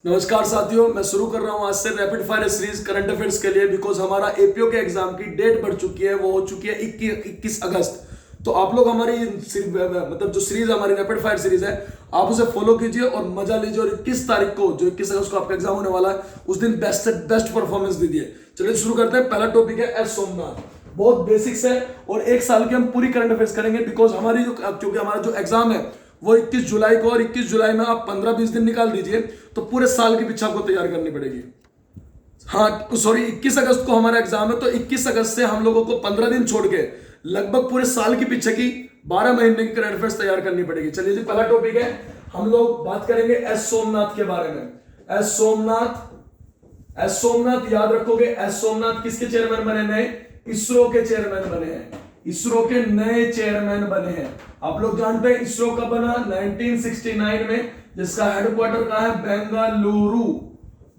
नमस्कार साथियों, मैं शुरू कर रहा हूं आज से rapid fire series current affairs के लिए। बिकॉज हमारा एपीओ के एग्जाम की डेट बढ़ चुकी है, वो हो चुकी है 21 अगस्त। तो आप लोग हमारी मतलब जो सीरीज हमारी रैपिड फायर सीरीज है, आप उसे फॉलो कीजिए और मजा लीजिए। और 21 तारीख को, जो 21 अगस्त को आपका एग्जाम होने वाला है, उस दिन बेस्ट से बेस्ट परफॉर्मेंस दीजिए। चलिए शुरू करते हैं। पहला टॉपिक है एस सोमनाथ। बहुत बेसिक्स है और एक साल की हम पूरी करंट अफेयर्स करेंगे। बिकॉज हमारी जो क्योंकि हमारा जो एग्जाम है वो 21 जुलाई को, और 21 जुलाई में आप 15-20 दिन निकाल दीजिए तो पूरे साल की पिक्चर आपको तैयार करनी पड़ेगी। हाँ सॉरी, 21 अगस्त को हमारा एग्जाम है, तो 21 अगस्त से हम लोगों को 15 दिन छोड़ के लगभग पूरे साल की पीछे की 12 महीने की करंट अफेयर्स तैयार करनी पड़ेगी। चलिए जी, पहला टॉपिक है, हम लोग बात करेंगे एस सोमनाथ के बारे में। एस सोमनाथ याद रखोगे। एस सोमनाथ किसके चेयरमैन बने? नए इसरो के चेयरमैन बने हैं। इसरो के नए चेयरमैन बने हैं। आप लोग जानते हैं इसरो कब बना? 1969 में, जिसका हेडक्वार्टर कहां है?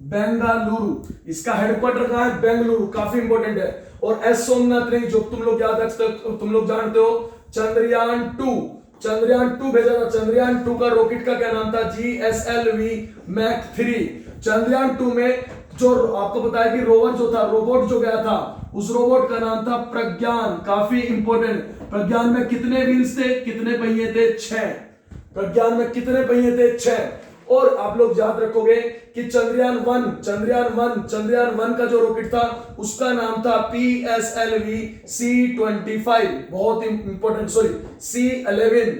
बेंगलुरु। इसका हेडक्वार्टर कहां है? बेंगलुरु। काफी इंपॉर्टेंट है। और एस सोमनाथ ने, जो तुम लोग याद रखते हो, तुम लोग जानते हो, चंद्रयान 2 भेजा था। चंद्रयान 2 का रॉकेट का क्या नाम था? GSLV Mac 3। चंद्रयान 2 में जो आपको पता है कि रोवर जो था, रोबोट जो गया था, उस रोबोट का नाम था प्रज्ञान। काफी इंपॉर्टेंट। प्रज्ञान में कितने व्हील्स थे? कितने पहिए थे? 6। प्रज्ञान में कितने पहिए थे? 6। और आप लोग याद रखोगे कि चंद्रयान 1 का जो रॉकेट था, उसका नाम था PSLV C-25। बहुत इंपॉर्टेंट। Sorry, C-11।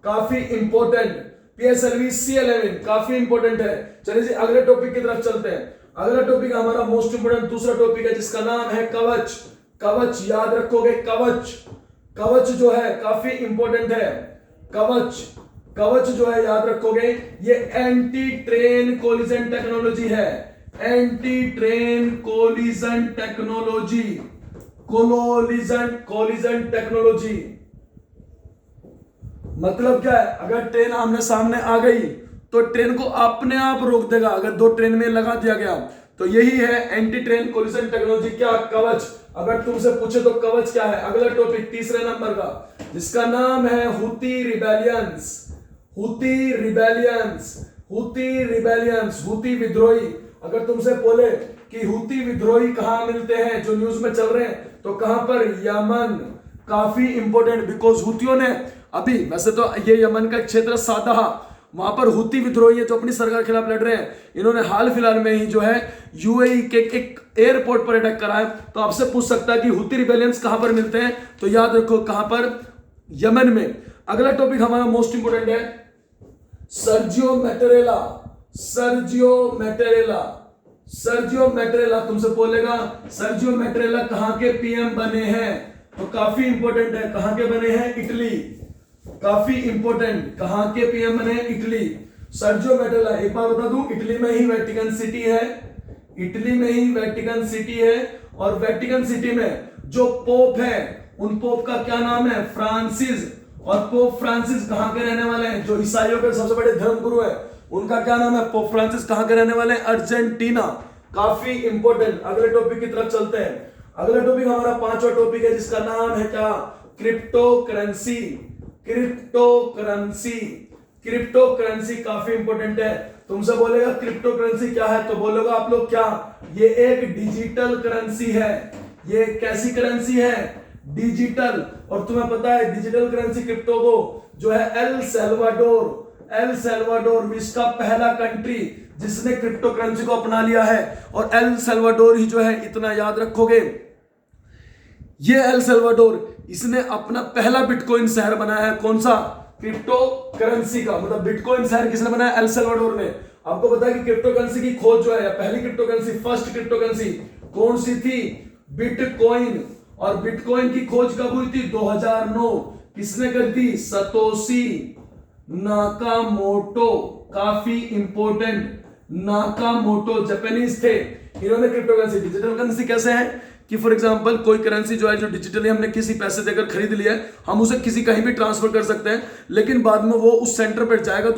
काफी इंपॉर्टेंट। PSLV C-11 काफी इंपॉर्टेंट है। चलिए जी, अगले टॉपिक की तरफ चलते हैं। अगला टॉपिक हमारा मोस्ट इंपोर्टेंट दूसरा टॉपिक है, जिसका नाम है कवच। याद रखोगे, कवच जो है काफी इंपॉर्टेंट है। कवच जो है याद रखोगे, ये एंटी ट्रेन कोलिजन टेक्नोलॉजी है। एंटी ट्रेन कोलिजन टेक्नोलॉजी मतलब क्या है? अगर ट्रेन आमने सामने आ गई तो ट्रेन को अपने आप रोक देगा, अगर दो ट्रेन में लगा दिया गया। तो यही है एंटी ट्रेन कोलिजन टेक्नोलॉजी। क्या? कवच। अगर तुमसे पूछे तो कवच क्या है? अगला टॉपिक तीसरे नंबर का, जिसका नाम है हूती रिबेलियंस, हूती विद्रोही। अगर तुमसे बोले कि हूती विद्रोही कहां मिलते हैं, जो न्यूज में चल रहे हैं, तो कहां पर? यमन। काफी इंपॉर्टेंट। बिकॉज हूतियों ने अभी, वैसे तो ये यमन का क्षेत्र सादा, वहां पर हूती विद्रोही है जो अपनी सरकार के खिलाफ लड़ रहे हैं। इन्होंने हाल फिलहाल में ही जो है यूएई के एक एयरपोर्ट पर अटैक करा है। तो आपसे पूछ सकता है कि हूती रिबेलियंस कहां पर मिलते हैं, तो याद रखो कहां पर? यमन में। अगला टॉपिक हमारा मोस्ट इंपोर्टेंट है सर्जियो मैटेरेला। तुमसे बोलेगा सर्जियो मैटेरेला कहां के पीएम बने हैं, तो काफी इंपॉर्टेंट है। कहां के बने हैं? इटली। काफी इंपॉर्टेंट। कहां के पीएम बने? इटली। सर्जियो मैटेरेला, एक बार बता दूं, इटली में ही वेटिकन सिटी है। और वेटिकन सिटी में जो पोप है, उन पोप का क्या नाम है? फ्रांसिस। और पोप फ्रांसिस कहां के रहने वाले हैं? जो ईसाइयों के सबसे बड़े धर्मगुरु है, उनका क्या नाम है? Pope Francis. कहां के रहने वाले हैं? अर्जेंटीना। काफी इंपॉर्टेंट। अगले टॉपिक की तरफ चलते हैं। अगला टॉपिक हमारा पांचवा टॉपिक है, जिसका नाम है क्या? क्रिप्टो करेंसी काफी इंपॉर्टेंट है। तुमसे बोलेगा क्रिप्टो करेंसी क्या है, तो बोलोगा आप लोग क्या? ये एक डिजिटल करेंसी है। ये कैसी करेंसी है? डिजिटल। और तुम्हें पता है डिजिटल करेंसी क्रिप्टो को जो है एल सल्वाडोर विश्व का पहला कंट्री जिसने क्रिप्टो करेंसी को अपना लिया है। और एल सल्वाडोर ही जो है, इतना याद रखोगे, ये एल सल्वाडोर, इसने अपना पहला बिटकॉइन शहर बनाया है। कौन सा? क्रिप्टो करेंसी का। मतलब बिटकॉइन शहर किसने बनाया? एल सल्वाडोर ने। आपको पता है कि क्रिप्टो करेंसी की खोज जो है, पहली crypto currency, first crypto currency कौन सी थी? बिटकॉइन। और बिटकॉइन की खोज कब हुई थी? 2009। किसने कर दी? Satoshi Nakamoto. काफी इंपॉर्टेंट। नाकामोटो जापानीज थे, इन्होंने क्रिप्टो करेंसी। डिजिटल करेंसी कैसे है कि फॉर एग्जांपल कोई करेंसी जो है, जो डिजिटली हमने किसी पैसे देकर खरीद लिया है, हम उसे किसी कहीं भी ट्रांसफर कर सकते हैं, लेकिन बाद में वो उस सेंटर पर जाएगा,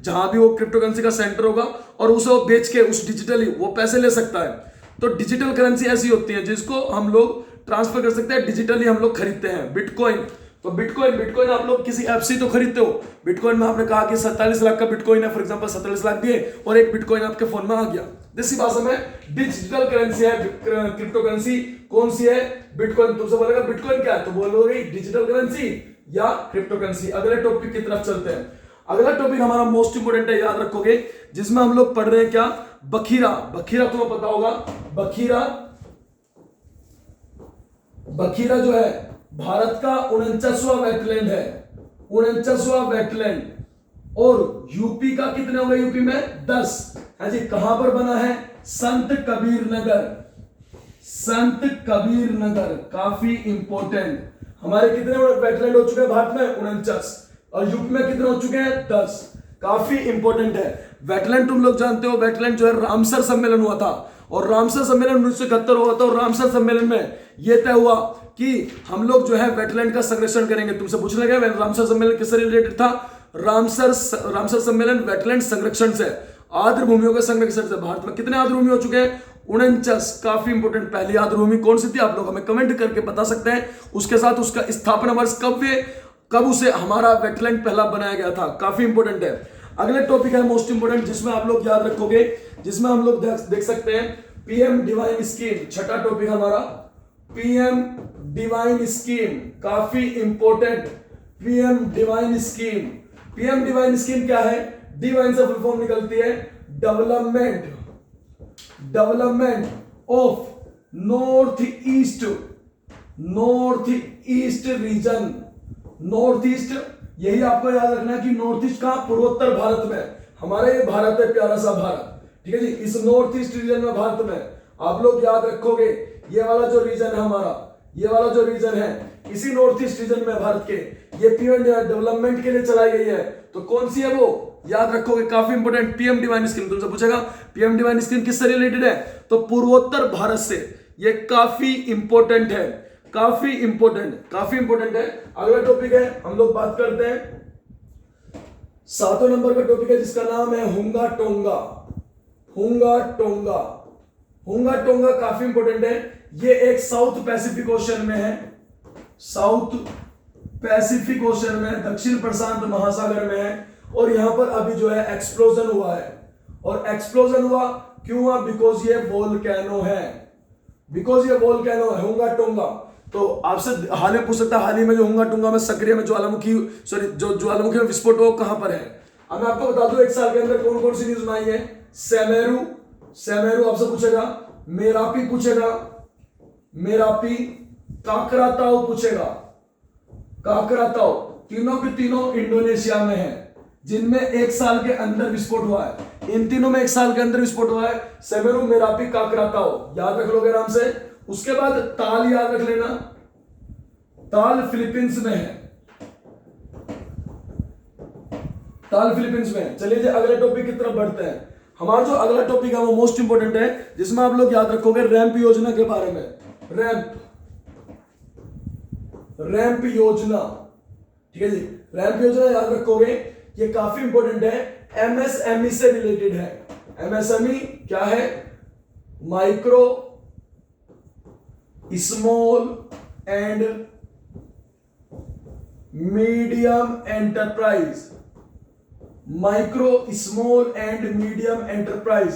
जहां भी वो क्रिप्टो करेंसी का सेंटर होगा, और उसे वो बेच के उस डिजिटली वो पैसे ले सकता है। तो डिजिटल करेंसी ऐसी होती है जिसको हम लोग ट्रांसफर कर सकते हैं, डिजिटली हम लोग खरीदते हैं। बिटकॉइन तो बिटकॉइन आप लोग किसी ऐप से तो खरीदते हो। बिटकॉइन में आपने कहा कि 47 लाख का बिटकॉइन है, फॉर एग्जांपल 47 लाख दिए और एक बिटकॉइन आपके फोन में आ गया। देसी भाषा में डिजिटल करेंसी है क्रिप्टो करेंसी। कौन सी है? बिटकॉइन। तुमसे बोलेगा बिटकॉइन क्या है, तो बोलोगे डिजिटल करेंसी या क्रिप्टो करेंसी। अगले टॉपिक की तरफ चलते हैं। अगला टॉपिक हमारा मोस्ट इंपोर्टेंट है, याद रखोगे, जिसमें हम लोग पढ़ रहे हैं क्या? बखीरा। बखीरा तुम्हें पता होगा। बखीरा जो है भारत का 49वां वेटलैंड है, 49वां वेटलैंड। और यूपी का कितने हो गए? यूपी में 10 है जी। कहां पर बना है? संत कबीर नगर। संत कबीर नगर काफी इंपॉर्टेंट। हमारे कितने वेटलैंड हो चुके हैं भारत में? 49। और यूपी में कितने हो चुके हैं? 10। काफी इंपॉर्टेंट है वेटलैंड। तुम लोग जानते हो वेटलैंड जो है रामसर सम्मेलन हुआ था, और रामसर सम्मेलन 1971 हुआ था। और रामसर सम्मेलन में यह तय हुआ कि हम लोग जो है वेटलैंड का संरक्षण करेंगे। तुमसे पूछने गया रामसर सम्मेलन किससे रिलेटेड था? रामसर सम्मेलन वेटलैंड संरक्षण से, आर्द्र भूमियों के संरक्षण से। भारत में कितने आर्द्र भूमि हो चुके हैं? 49। काफी इंपॉर्टेंट। पहली आर्द्र भूमि कौन सी थी? आप लोग हमें कमेंट करके बता सकते हैं। उसके साथ उसका स्थापना वर्ष कब उसे हमारा वेटलैंड पहला बनाया गया था। काफी इंपॉर्टेंट है। अगले टॉपिक है मोस्ट इंपोर्टेंट, जिसमें आप लोग याद रखोगे, जिसमें हम लोग देख सकते हैं पीएम डिवाइन स्कीम। छठा टॉपिक हमारा पीएम डिवाइन स्कीम, काफी important. PM divine scheme. PM divine scheme क्या है? डिवाइन से फुल फॉर्म निकलती है development of north east region. North east, यही आपको याद रखना है कि नॉर्थ ईस्ट कहां? पूर्वोत्तर भारत में। हमारा ये भारत है, प्यारा सा भारत, ठीक है जी। इस नॉर्थ ईस्ट रीजन में भारत में आप लोग याद रखोगे, ये वाला जो रीजन है हमारा, ये वाला जो रीजन है, इसी नॉर्थ ईस्ट रीजन में भारत के ये पीएम डेवलपमेंट के लिए चलाई गई है। तो कौन सी है वो? याद रखोगे, काफी इंपोर्टेंट। PM divine scheme. तुमसे पूछेगा पीएम डिवाइन स्कीम किससे रिलेटेड है? तो पूर्वोत्तर भारत से। ये काफी इंपोर्टेंट है, काफी इंपोर्टेंट है। अगला टॉपिक है, हम लोग बात करते हैं 7वें नंबर का टॉपिक है, जिसका नाम है हुंगा टोंगा। हुंगा टोंगा काफी इंपोर्टेंट है। ये एक साउथ पैसिफिक ओशन में है, साउथ पैसिफिक ओशन में, दक्षिण प्रशांत महासागर में है। और यहां पर अभी जो है एक्सप्लोजन हुआ है। और एक्सप्लोजन हुआ क्यों हुआ? बिकॉज ये वोल्केनो है, हुंगा टोंगा। तो आपसे हाल में पूछ सकता है, हाल ही में जो हुंगा टोंगा में सक्रिय में ज्वालामुखी में विस्फोट हो कहां पर है? अब मैं आपको बता दूं, एक साल के अंदर कौन कौन सी न्यूज आई है। सेमेरू आपसे पूछेगा, मेरापी पूछेगा, काकराताओ पूछेगा, काकराताओ। तीनों के तीनों इंडोनेशिया में है, जिनमें एक साल के अंदर विस्फोट हुआ है। इन तीनों में एक साल के अंदर विस्फोट हुआ है। सेमेरू, मेरापी, काकराताओ, याद रख लोगे आराम से। उसके बाद ताल याद रख लेना, ताल फिलीपींस में है, ताल फिलीपींस में। चलिए जी अगले टॉपिक की तरफ बढ़ते हैं। हमारा जो अगला टॉपिक है वो मोस्ट इंपोर्टेंट है, जिसमें आप लोग याद रखोगे रैंप योजना के बारे में। रैंप योजना, ठीक है जी। रैंप योजना याद रखोगे, ये काफी इंपोर्टेंट है, एमएसएमई से रिलेटेड है। एमएसएमई क्या है? Micro small and medium enterprise. Micro small and medium enterprise,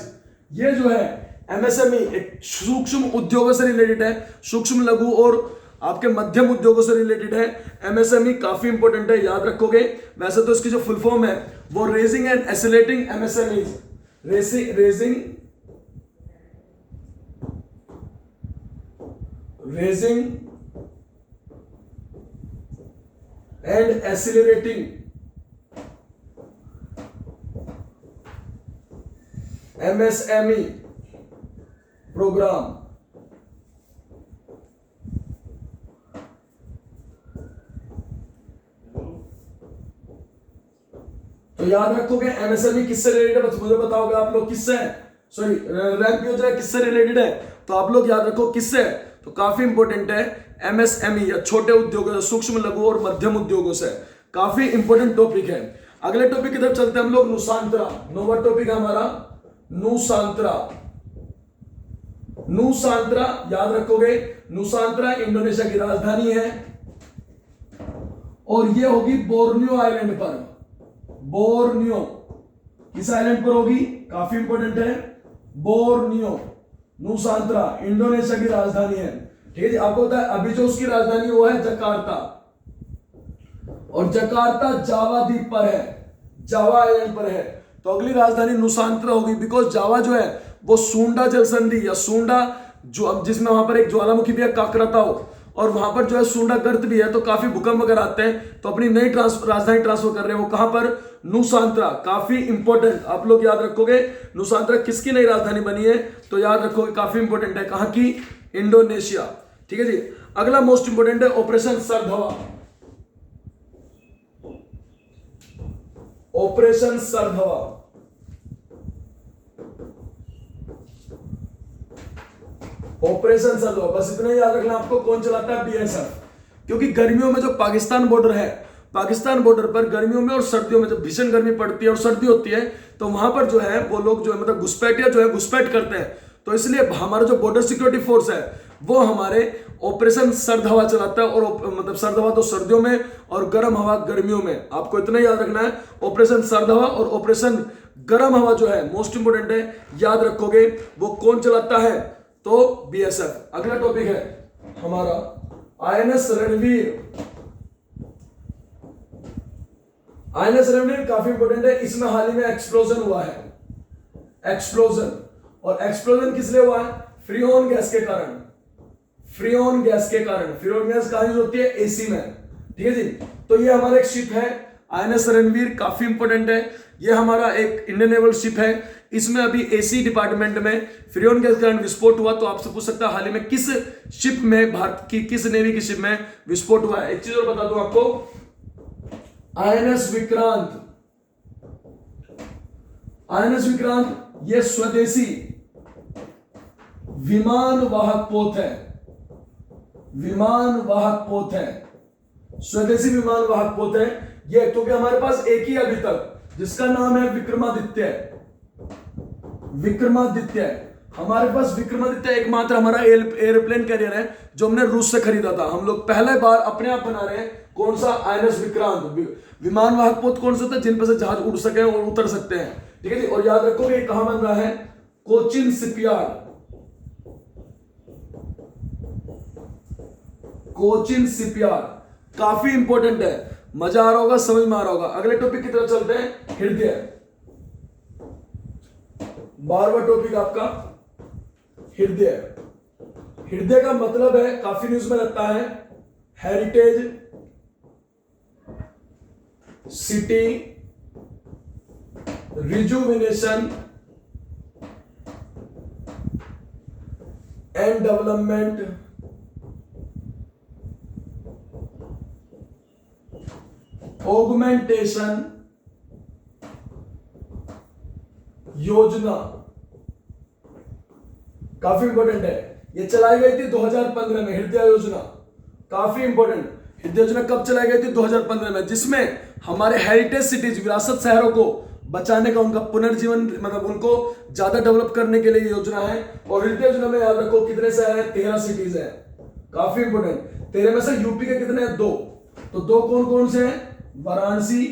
ये जो है एमएसएमई एक सूक्ष्म उद्योगों से रिलेटेड है, सूक्ष्म लघु और आपके मध्यम उद्योगों से रिलेटेड है। एमएसएमई काफी इंपॉर्टेंट है, याद रखोगे। वैसे तो इसकी जो फुल फॉर्म है वो raising and accelerating MSMEs, raising and accelerating MSME programme. तो याद रखोगे एमएसएमई किससे रिलेटेड है, मुझे बताओगे आप लोग किससे है। सॉरी, रैंप योजना किससे रिलेटेड है, तो आप लोग याद रखो किससे है। तो काफी इंपॉर्टेंट है एमएसएमई या छोटे उद्योगों से, सूक्ष्म लघु और मध्यम उद्योगों से। काफी इंपॉर्टेंट टॉपिक है। अगले टॉपिक की तरफ चलते हैं हम लोग, नुसांतरा। नोवा टॉपिक है हमारा नुसांतरा। नुसांतरा याद रखोगे, नुसांतरा इंडोनेशिया की राजधानी है। और ये होगी बोर्नियो आइलैंड पर। बोर्नियो किस आइलैंड पर होगी, काफी इंपॉर्टेंट है, बोर्नियो। नुसांत्रा इंडोनेशिया की राजधानी है, ठीक है जी। आपको पता है अभी जो उसकी राजधानी वो है जकार्ता, और जकार्ता जावा द्वीप पर है, जावा आइलैंड पर है। तो अगली राजधानी नुसांत्रा होगी, बिकॉज जावा जो है वो सूंडा जलसंधि या सूंडा जो जिसमें वहां पर एक ज्वालामुखी भी है, काकराताओ, और वहां पर जो है सूंडा गर्त भी है, तो काफी भूकंप वगैरह आते हैं। तो अपनी नई राजधानी ट्रांसफर कर रहे हैं वो कहां पर, नुसांत्रा। काफी इंपॉर्टेंट, आप लोग याद रखोगे नुसांत्रा किसकी नई राजधानी बनी है, तो याद रखोगे काफी इंपॉर्टेंट है, कहां की, इंडोनेशिया, ठीक है जी। अगला मोस्ट इंपॉर्टेंट है ऑपरेशन सरधवा। ऑपरेशन सरधवा, ऑपरेशन सरधवा, बस इतना ही याद रखना आपको। कौन चलाता है, बीएसएफ। क्योंकि गर्मियों में जो पाकिस्तान बॉर्डर है, पाकिस्तान बॉर्डर पर गर्मियों में और सर्दियों में जब भीषण गर्मी पड़ती है और सर्दी होती है, तो वहां पर जो है वो लोग जो है मतलब घुसपैठिया जो है घुसपैठ करते हैं। तो इसलिए हमारा जो बॉर्डर सिक्योरिटी फोर्स है वो हमारे ऑपरेशन सर्द हवा चलाता है, और मतलब सर्द हवा तो सर्दियों में और गर्म हवा गर्मियों में। आपको इतना याद रखना है, ऑपरेशन सर्द हवा और ऑपरेशन गर्म हवा जो है मोस्ट इंपोर्टेंट है, याद रखोगे। वो कौन चलाता है, तो बीएसएफ। अगला टॉपिक है हमारा आईएनएस रणवीर। आईएनएस रणवीर काफी इंपोर्टेंट है, इसमें हाल ही में एक्सप्लोजन हुआ है, एक्सप्लोजन। और एक्सप्लोजन किस लिए हुआ है, फ्रीऑन गैस के कारण, फ्रीऑन गैस के कारण। फ्रीऑन गैस कहां यूज होती है, एसी में, ठीक है जी। तो ये हमारा एक शिप है आईएनएस रणवीर, काफी इंपोर्टेंट है। ये हमारा एक इंडियन नेवल शिप है, इसमें अभी एसी डिपार्टमेंट में फ्रीऑन गैस के कारण विस्फोट हुआ। तो आपसे पूछ सकता है हाल ही में किस शिप में, भारत की किस नेवी की शिप में विस्फोट हुआ है। एक चीज और बता दूं आपको, आईएनएस विक्रांत। आईएनएस विक्रांत ये स्वदेशी विमान वाहक पोत है, विमान वाहक पोत है, स्वदेशी विमान वाहक पोत है ये। क्योंकि हमारे पास एक ही अभी तक, जिसका नाम है विक्रमादित्य, विक्रमादित्य। हमारे पास विक्रमादित्य एकमात्र हमारा एयरप्लेन कैरियर है जो हमने रूस से खरीदा था। हम लोग पहले बार अपने आप बना रहे हैं, कौन सा, आईएनएस विक्रांत। विमान वाहक पोत कौन सा था, जिन पर से जहाज उड़ सके और उतर सकते हैं, ठीक है जी। और याद रखोगे कहां बन रहा है, कोचिन शिपयार्ड, कोचिन शिपयार्ड, काफी इंपॉर्टेंट है। मजा आ रहा होगा, समझ में आ रहा होगा। अगले टॉपिक की तरफ चलते हैं, हृदय। 12वां टॉपिक आपका हृदय। हृदय का मतलब है, काफी न्यूज में लगता है, heritage city, rejuvenation and development, augmentation योजना, काफी इंपॉर्टेंट है। ये चलाई गई थी 2015 में, हृदय योजना, काफी इंपॉर्टेंट। हृदय योजना कब चलाई गई थी, 2015 में, जिसमें हमारे हेरिटेज सिटीज, विरासत शहरों को बचाने का, उनका पुनर्जीवन, मतलब उनको ज्यादा डेवलप करने के लिए योजना है। और हृदय योजना में याद रखो कितने शहर है, 13 सिटीज है, काफी इंपॉर्टेंट। 13 में से यूपी के कितने हैं, 2। तो 2 कौन कौन से हैं, वाराणसी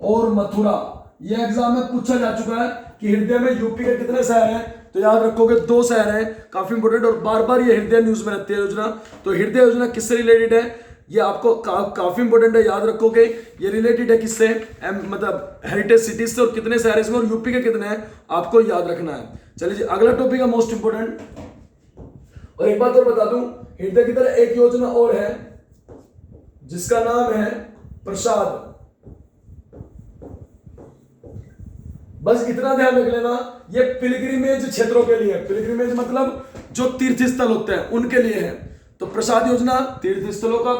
और मथुरा। यह एग्जाम में पूछा जा चुका है कि हृदय में यूपी के कितने शहर हैं, तो याद रखोगे 2 शहर हैं, काफी इंपोर्टेंट। और बार बार ये हृदय न्यूज में रहती है योजना। तो हृदय योजना किससे रिलेटेड है, ये आपको काफी इंपोर्टेंट है, याद रखोगे। ये रिलेटेड है किससे, मतलब हेरिटेज सिटीज से, और कितने शहर इसमें और यूपी के कितने हैं आपको याद रखना है। चलिए जी, अगला टॉपिक है मोस्ट इंपोर्टेंट। और एक बात और बता दूं, हृदय की तरह एक योजना और है जिसका नाम है प्रसाद। बस इतना ध्यान रख लेना, ये पिलग्रिमेज क्षेत्रों के लिए है। पिलग्रिमेज मतलब जो तीर्थ स्थल होते हैं उनके लिए है। तो प्रसाद योजना तीर्थ स्थलों का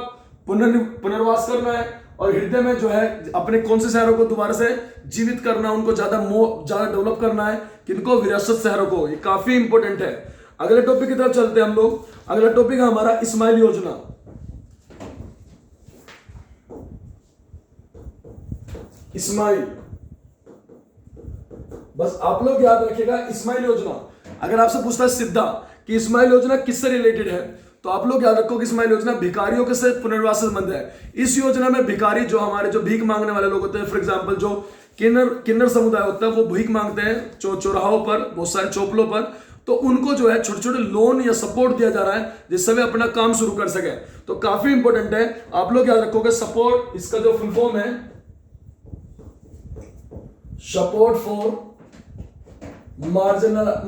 पुनर्वास करना है, और हृदय में जो है अपने कौन से शहरों को दोबारा से जीवित करना, उनको ज्यादा डेवलप करना है, किनको, विरासत शहरों को। ये काफी इंपॉर्टेंट है। अगले टॉपिक की तरफ चलते हैं हम लोग। अगला टॉपिक है हमारा इस्माइल योजना। इस्माइल, बस आप लोग याद रखिएगा इस्माइल योजना। अगर आपसे पूछता है सीधा कि इस्माइल योजना किससे रिलेटेड है, तो आप लोग याद रखो कि स्माइल योजना भिखारियों के से पुनर्वास से संबंध है। इस योजना में भिखारी जो हमारे जो भीख मांगने वाले लोग होते हैं, फॉर एग्जांपल जो किन्नर समुदाय होता है, वो भीख मांगते हैं चौराहों पर, बहुत सारे चौपलों पर, तो उनको जो है छोटे छोटे लोन या सपोर्ट दिया जा रहा है जिससे वे अपना काम शुरू कर सके। तो काफी इंपॉर्टेंट है, आप लोग याद रखोगे सपोर्ट, इसका जो फुल फॉर्म है support for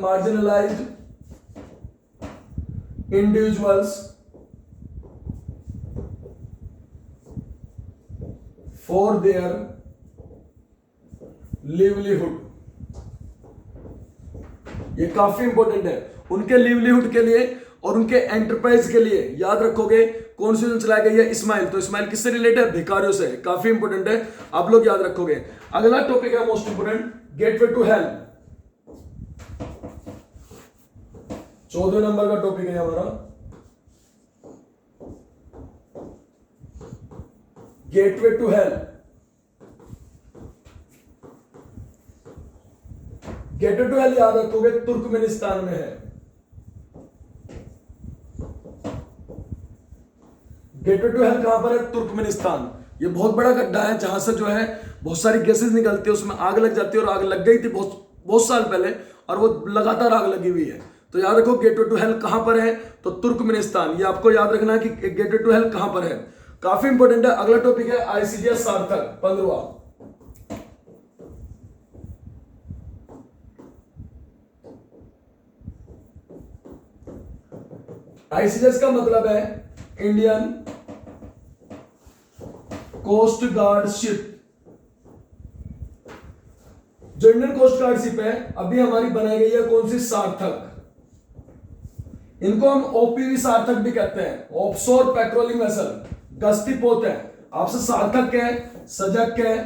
marginalised individuals for their livelihood. ये काफी इंपॉर्टेंट है, उनके लिवलीहुड के लिए और उनके एंटरप्राइज के लिए। याद रखोगे कौन सी योजना चलाई गई है, स्माइल। तो स्माइल किससे रिलेटेड है, भिखारियों से। काफी इंपॉर्टेंट है, आप लोग याद रखोगे। अगला टॉपिक है most important, gateway to health. 14 नंबर का टॉपिक है हमारा gateway to health. Gateway to health याद रखोगे तुर्कमेनिस्तान में है। गेटवे टू हेल्थ कहां पर है, तुर्कमेनिस्तान। ये बहुत बड़ा गड्ढा है जहां से जो है बहुत सारी गैसेस निकलती है, उसमें आग लग जाती है, और आग लग गई थी बहुत साल पहले, और वो लगातार आग लगी हुई है। तो याद रखो गेटवे टू हेल्थ कहां पर है, तो तुर्कमेनिस्तान। ये आपको याद रखना है कि गेटवे टू हेल्थ कहां पर है, काफी इंपॉर्टेंट है। अगला टॉपिक है आईसीडीएस सार्थक 15वां। आईसीडीएस का मतलब है इंडियन कोस्ट गार्ड शिप। जो इंडियन कोस्ट गार्ड शिप है अभी हमारी बनाई गई है कौन सी, सार्थक। इनको हम ओपीवी सार्थक भी कहते हैं, ऑफशोर पेट्रोलिंग वेसल, गश्ती पोत है। आपसे सार्थक क्या है, सजग क्या है,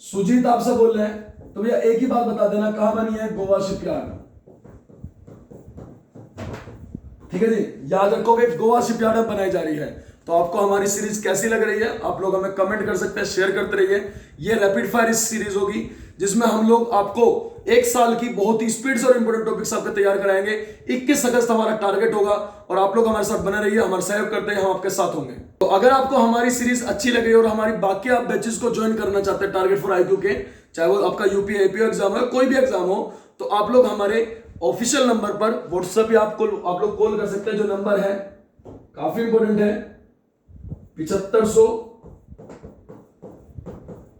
सुजीत आपसे बोल रहे हैं, तो भैया एक ही बात बता देना, कहां बनी है, गोवा शिपयार्ड। ठीक है जी, याद रखोगे गोवा शिपयार्ड में बनाई जा रही है। तो आपको हमारी सीरीज कैसी लग रही है, आप लोग हमें कमेंट कर सकते हैं, शेयर करते रहिए। ये रैपिड फायर सीरीज होगी जिसमें हम लोग आपको एक साल की बहुत ही स्पीड से और इंपोर्टेंट टॉपिक्स आपके तैयार कराएंगे। 21 अगस्त हमारा टारगेट होगा, और आप लोग हमारे साथ बने रहिए, हमारा सहयोग करते हैं, हम आपके साथ होंगे। तो अगर आपको हमारी सीरीज अच्छी लगी और हमारी बाकी आप बैचेस को ज्वाइन करना चाहते हैं टारगेट फॉर IQ के, चाहे वो आपका यूपी APO एग्जाम हो, कोई भी एग्जाम हो, तो आप लोग हमारे ऑफिशियल नंबर पर व्हाट्सएप या आप लोग कॉल कर सकते हैं। जो नंबर है काफी इंपोर्टेंट है 7500।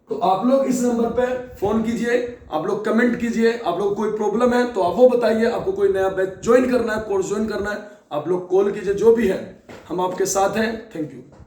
तो आप लोग इस नंबर पे फोन कीजिए, आप लोग कमेंट कीजिए, आप लोग कोई प्रॉब्लम है तो आप वो बताइए, आपको कोई नया बैच ज्वाइन करना है, कोर्स ज्वाइन करना है, आप लोग कॉल कीजिए, जो भी है हम आपके साथ हैं। Thank you.